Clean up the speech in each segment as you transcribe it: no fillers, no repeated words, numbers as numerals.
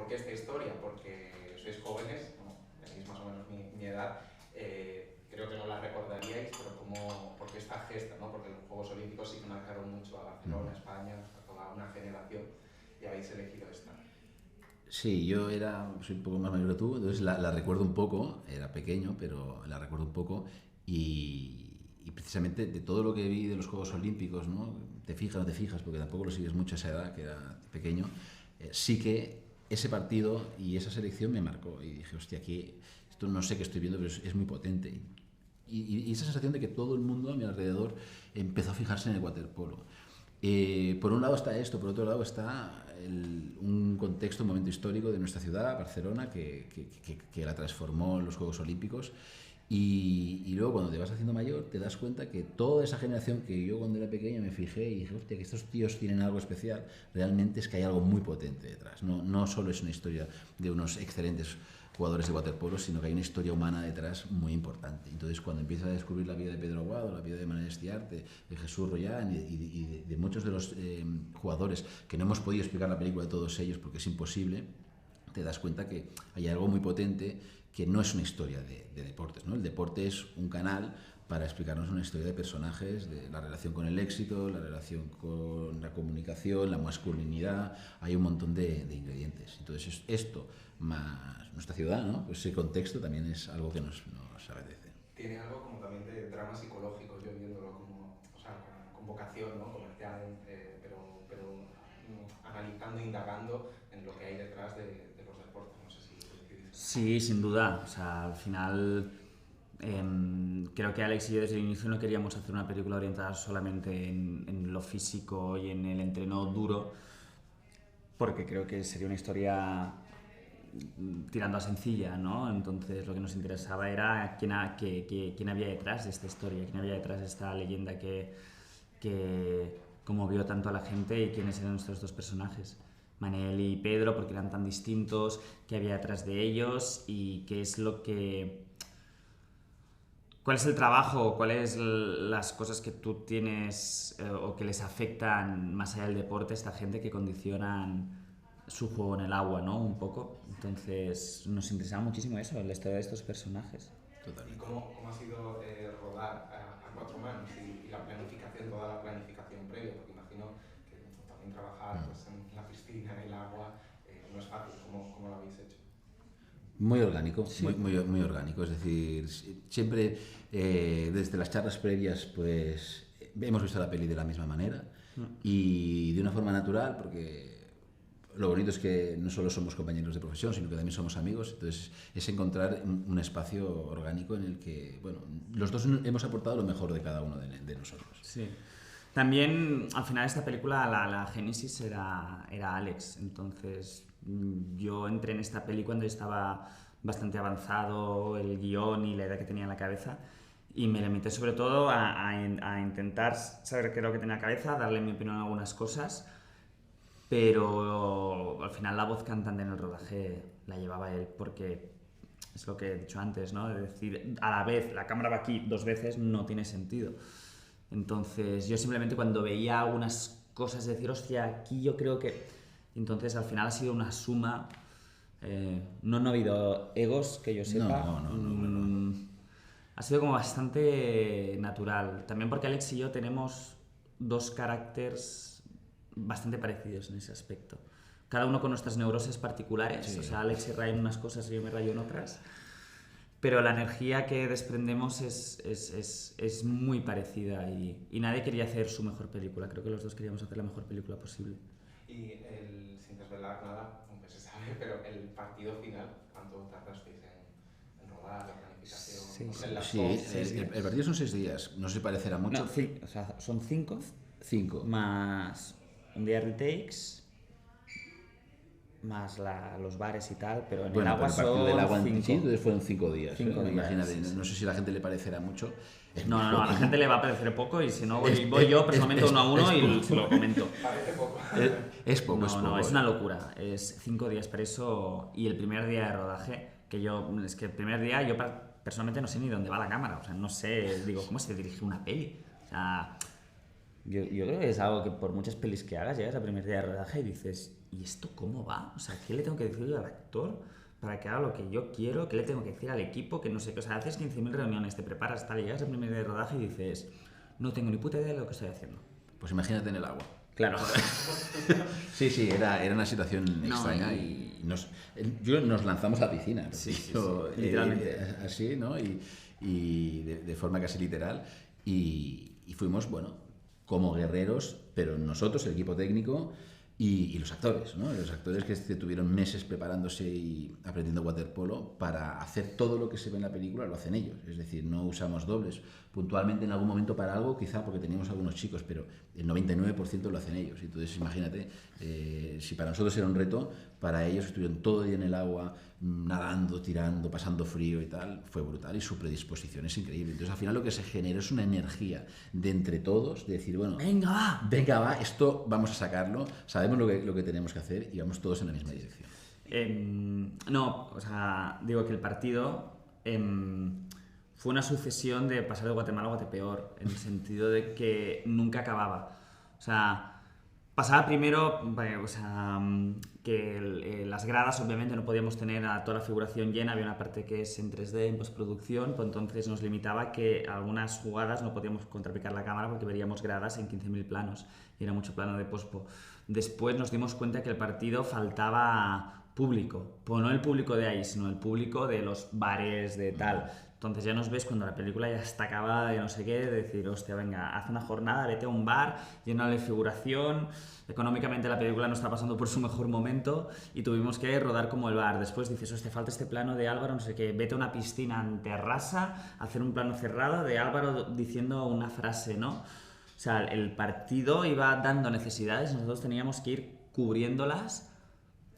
qué esta historia? Porque sois jóvenes, ¿no? Tenéis más o menos mi edad, creo que no la recordaríais, pero ¿por qué esta gesta, ¿no? Porque los Juegos Olímpicos sí que marcaron mucho a Barcelona, a España, a toda una generación, y habéis elegido esta. Sí, soy un poco más mayor que tú, entonces la recuerdo un poco, era pequeño, pero la recuerdo un poco y precisamente de todo lo que vi de los Juegos Olímpicos, ¿no? Te fijas o no te fijas, porque tampoco lo sigues mucho a esa edad, que era pequeño, sí que ese partido y esa selección me marcó y dije, hostia, aquí esto no sé qué estoy viendo, pero es muy potente. Y esa sensación de que todo el mundo a mi alrededor empezó a fijarse en el waterpolo. Por un lado está esto, por otro lado está un contexto, un momento histórico de nuestra ciudad, Barcelona, que la transformó en los Juegos Olímpicos. Y luego cuando te vas haciendo mayor te das cuenta que toda esa generación que yo cuando era pequeño me fijé y dije, hostia, que estos tíos tienen algo especial, realmente es que hay algo muy potente detrás. No solo es una historia de unos excelentes jugadores de waterpolo, sino que hay una historia humana detrás muy importante. Entonces, cuando empiezas a descubrir la vida de Pedro Aguado, la vida de Manel Estiarte, de Jesús Royán y de muchos de los jugadores que no hemos podido explicar la película de todos ellos porque es imposible, te das cuenta que hay algo muy potente que no es una historia de deportes, ¿no? El deporte es un canal para explicarnos una historia de personajes, de la relación con el éxito, la relación con la comunicación, la masculinidad, hay un montón de ingredientes. Entonces esto, más nuestra ciudad, ¿no? Pues ese contexto también es algo que nos agradece. Tiene algo como también de drama psicológico, yo viéndolo como, o sea, con vocación, ¿no? Comercial, pero analizando, indagando en lo que hay detrás de los deportes. No sé si coincidís. Sí, sin duda. O sea, al final creo que Alex y yo desde el inicio no queríamos hacer una película orientada solamente en lo físico y en el entreno duro, porque creo que sería una historia tirando a sencilla, ¿no? Entonces lo que nos interesaba era quién había detrás de esta historia, quién había detrás de esta leyenda que conmovió tanto a la gente y quiénes eran nuestros dos personajes. Manel y Pedro, porque eran tan distintos, qué había detrás de ellos y qué es lo que... ¿Cuál es el trabajo, cuáles las cosas que tú tienes o que les afectan más allá del deporte a esta gente que condicionan su juego en el agua, ¿no? Un poco. Entonces nos interesaba muchísimo eso, la historia de estos personajes. Totalmente. ¿Y cómo ha sido rodar a cuatro manos y la planificación, toda la planificación previa? Porque imagino que también trabajar pues, en la piscina, en el agua, no es fácil. ¿Cómo lo habéis hecho? Muy orgánico, sí. muy orgánico. Es decir, siempre desde las charlas previas, pues hemos visto la peli de la misma manera y de una forma natural, porque lo bonito es que no solo somos compañeros de profesión, sino que también somos amigos. Entonces, es encontrar un espacio orgánico en el que, bueno, los dos hemos aportado lo mejor de cada uno de nosotros. Sí. También, al final, esta película, la génesis era Alex. Entonces, yo entré en esta peli cuando estaba bastante avanzado el guión y la idea que tenía en la cabeza. Y me limité sobre todo a intentar saber qué es lo que tenía en la cabeza, darle mi opinión a algunas cosas. Pero al final la voz cantante en el rodaje la llevaba él, porque es lo que he dicho antes, ¿no? Es decir, a la vez la cámara va aquí 2 veces no tiene sentido. Entonces yo simplemente cuando veía algunas cosas decir, hostia, aquí yo creo que... Entonces al final ha sido una suma, no ha habido egos que yo sepa. No. Ha sido como bastante natural. También porque Alex y yo tenemos 2 caracteres bastante parecidos en ese aspecto. Cada uno con nuestras neurosis particulares. Sí. O sea, Alex se raya en unas cosas y yo me rayo en otras. Pero la energía que desprendemos es muy parecida y nadie quería hacer su mejor película. Creo que los dos queríamos hacer la mejor película posible. Y sin desvelar nada, aunque se sabe, pero el partido final, ¿cuánto tardasteis en rodar, la planificación? Sí, el partido son 6 días. No se parecerá mucho. No, sí, o sea, son 5. 5. Más un día retakes, más los bares y tal, pero en el agua son del agua 5. Sí, entonces fueron 5 días. 5 días. Imagínate, no sé si a la gente le parecerá mucho. No, a la gente le va a parecer poco y si no voy yo personalmente uno a uno y se lo comento. Parece poco. Es poco. No, es una locura. Es 5 días preso y el primer día de rodaje, es que el primer día yo personalmente no sé ni dónde va la cámara, o sea, no sé, digo, ¿cómo se dirige una peli? O sea, yo creo que es algo que por muchas pelis que hagas, llegas al primer día de rodaje y dices, ¿y esto cómo va? O sea, ¿qué le tengo que decir al actor para que haga lo que yo quiero? ¿Qué le tengo que decir al equipo? Que no sé qué. O sea, haces 15.000 reuniones, te preparas, tal, y llegas al primer día de rodaje y dices, no tengo ni puta idea de lo que estoy haciendo. Pues imagínate en el agua. Claro. Sí, era una situación extraña y nos lanzamos a la piscina. Sí, literalmente. Así, ¿no? Y de forma casi literal. Y fuimos, bueno, como guerreros, pero nosotros, el equipo técnico y los actores, ¿no? Los actores que tuvieron meses preparándose y aprendiendo waterpolo para hacer todo lo que se ve en la película, lo hacen ellos. Es decir, no usamos dobles. Puntualmente en algún momento para algo, quizá porque teníamos algunos chicos, pero el 99% lo hacen ellos. Entonces imagínate, si para nosotros era un reto, para ellos estuvieron todo el día en el agua, nadando, tirando, pasando frío y tal, fue brutal y su predisposición es increíble. Entonces al final lo que se genera es una energía de entre todos, de decir, bueno, venga va, esto vamos a sacarlo, sabemos lo que tenemos que hacer y vamos todos en la misma dirección. No, o sea, digo que el partido fue una sucesión de pasar de Guatemala a Guatepeor, en el sentido de que nunca acababa. O sea, pasaba primero, o sea, que las gradas obviamente no podíamos tener a toda la figuración llena, había una parte que es en 3D, en postproducción, pues entonces nos limitaba que algunas jugadas no podíamos contrapicar la cámara porque veríamos gradas en 15.000 planos y era mucho plano de pospo. Después nos dimos cuenta que el partido faltaba público, pues no el público de ahí, sino el público de los bares, de tal. Entonces ya nos ves cuando la película ya está acabada de no sé qué, de decir, hostia, venga, haz una jornada, vete a un bar, llénale figuración. Económicamente la película no está pasando por su mejor momento y tuvimos que rodar como el bar. Después dices, hostia, falta este plano de Álvaro, no sé qué, vete a una piscina en terraza, hacer un plano cerrado de Álvaro diciendo una frase, ¿no? O sea, el partido iba dando necesidades, nosotros teníamos que ir cubriéndolas.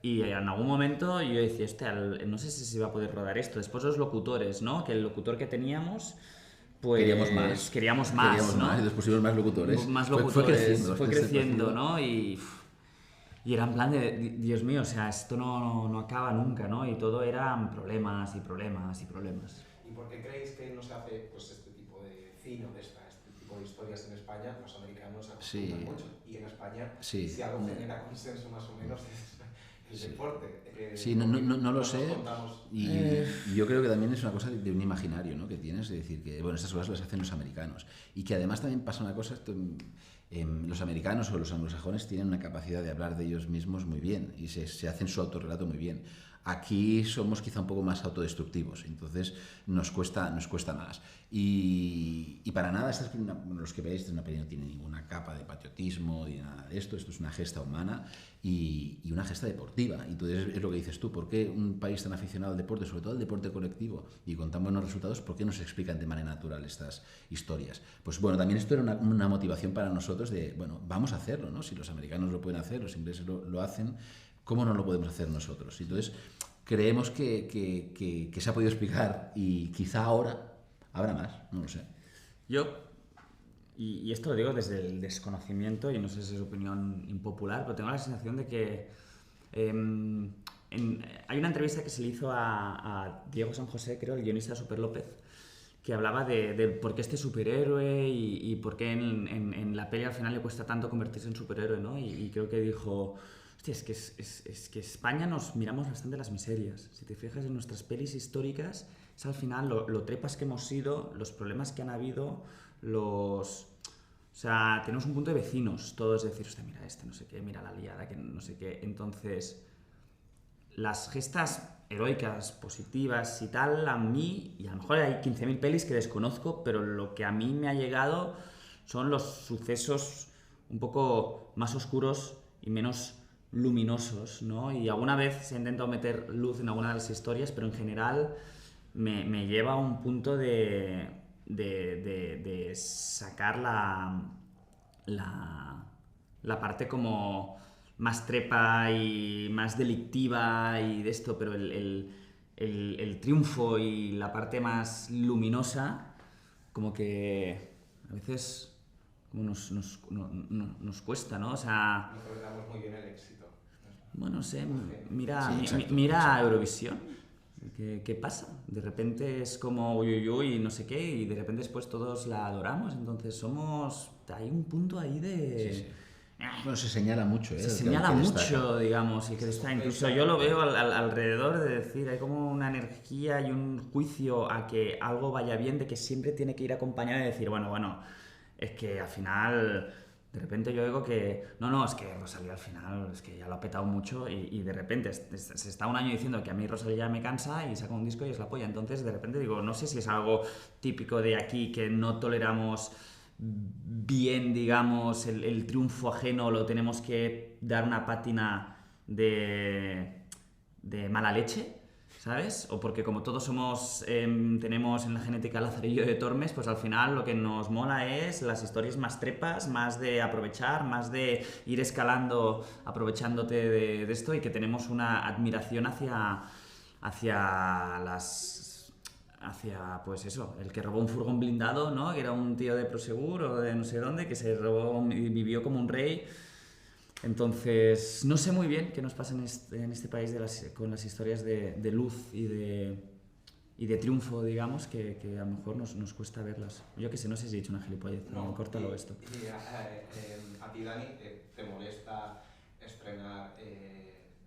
Y en algún momento yo decía, hostia, no sé si se iba a poder rodar esto. Después los locutores, ¿no? Que el locutor que teníamos, pues... Queríamos más, ¿no? Y después pusimos más locutores. Fue creciendo, ¿no? Y era en plan de, Dios mío, o sea, esto no acaba nunca, ¿no? Y todo eran problemas y problemas y problemas. ¿Y por qué creéis que no se hace pues, este tipo de cine o este tipo de historias en España? Los americanos acostumbran mucho. Y en España, si algo genera consenso más o menos... El deporte. Sí, no lo sé. Y yo creo que también es una cosa de un imaginario, ¿no? Que tienes, de decir que bueno, estas cosas las hacen los americanos. Y que además también pasa una cosa, los americanos o los anglosajones tienen una capacidad de hablar de ellos mismos muy bien y se hacen su autorrelato muy bien. Aquí somos quizá un poco más autodestructivos, entonces nos cuesta más. Y para nada, los que veis, esta peli no tiene ninguna capa de patriotismo ni nada de esto es una gesta humana y una gesta deportiva. Entonces es lo que dices tú, ¿por qué un país tan aficionado al deporte, sobre todo al deporte colectivo, y con tan buenos resultados, por qué no se explican de manera natural estas historias? Pues bueno, también esto era una motivación para nosotros de, bueno, vamos a hacerlo, ¿no? Si los americanos lo pueden hacer, los ingleses lo hacen, ¿cómo no lo podemos hacer nosotros? Entonces, creemos que se ha podido explicar y quizá ahora habrá más, no lo sé. Yo, y esto lo digo desde el desconocimiento, y no sé si es opinión impopular, pero tengo la sensación de que hay una entrevista que se le hizo a Diego San José, creo, el guionista de Super López, que hablaba de por qué este superhéroe y por qué en la peli al final le cuesta tanto convertirse en superhéroe, ¿no? Y creo que dijo... Hostia, es que España nos miramos bastante las miserias. Si te fijas en nuestras pelis históricas, es al final lo trepas que hemos sido, los problemas que han habido, O sea, tenemos un punto de vecinos, todos decir, hostia, mira no sé qué, mira la liada, que no sé qué. Entonces, las gestas heroicas, positivas y tal, a mí, y a lo mejor hay 15.000 pelis que desconozco, pero lo que a mí me ha llegado son los sucesos un poco más oscuros y menos luminosos, ¿no? Y alguna vez se ha intentado meter luz en alguna de las historias, pero en general me lleva a un punto de sacar la parte como más trepa y más delictiva y de esto, pero el triunfo y la parte más luminosa como que a veces como nos cuesta, ¿no? O sea... No toleramos muy bien el éxito. Bueno, no sé, mira, Sí, exacto, mira Eurovisión, ¿Qué pasa? De repente es como uy, uy, uy, no sé qué, y de repente después todos la adoramos, entonces hay un punto ahí de... Sí. Bueno, se señala mucho, Se el señala que mucho, digamos, y que Se está. sospecha. Incluso yo lo veo alrededor de decir, hay como una energía y un juicio a que algo vaya bien, de que siempre tiene que ir acompañado de decir, bueno, es que al final, de repente yo digo que, no, es que Rosalía al final, es que ya lo ha petado mucho y de repente se está un año diciendo que a mí Rosalía ya me cansa y saca un disco y es la polla. Entonces de repente digo, no sé si es algo típico de aquí que no toleramos bien, digamos, el triunfo ajeno, lo tenemos que dar una pátina de mala leche, ¿sabes? O porque como todos tenemos en la genética Lazarillo de Tormes, pues al final lo que nos mola es las historias más trepas, más de aprovechar, más de ir escalando, aprovechándote de esto, y que tenemos una admiración hacia, pues eso, el que robó un furgón blindado, ¿no? Que era un tío de Prosegur o de no sé dónde, que se robó y vivió como un rey. Entonces, no sé muy bien qué nos pasa en este país con las historias de luz y de triunfo, digamos, que a lo mejor nos cuesta verlas. Yo qué sé, no sé si he dicho una gilipollez, no, córtalo esto. A ti, Dani, ¿te molesta estrenar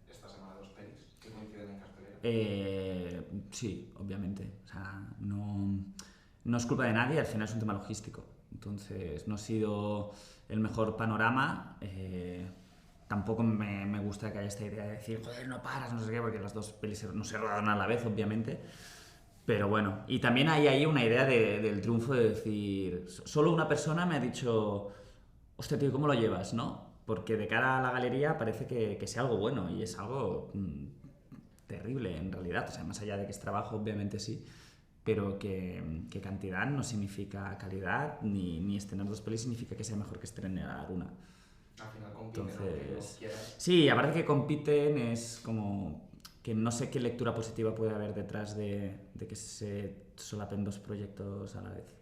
esta semana 2 pelis que coinciden en cartelera? Sí, obviamente. O sea, no es culpa de nadie, al final es un tema logístico. Entonces, no ha sido el mejor panorama. Tampoco me gusta que haya esta idea de decir, joder, no paras, no sé qué, porque las dos pelis no se rodan a la vez, obviamente. Pero bueno, y también hay ahí una idea del triunfo de decir, solo una persona me ha dicho, hostia, tío, ¿cómo lo llevas, no? Porque de cara a la galería parece que sea algo bueno, y es algo terrible en realidad. O sea, más allá de que es trabajo, obviamente sí, pero que cantidad no significa calidad, ni estrenar dos pelis significa que sea mejor que estrenar una. Al final compiten, Entonces, no sí, aparte que compiten, es como que no sé qué lectura positiva puede haber detrás de que se solapen dos proyectos a la vez.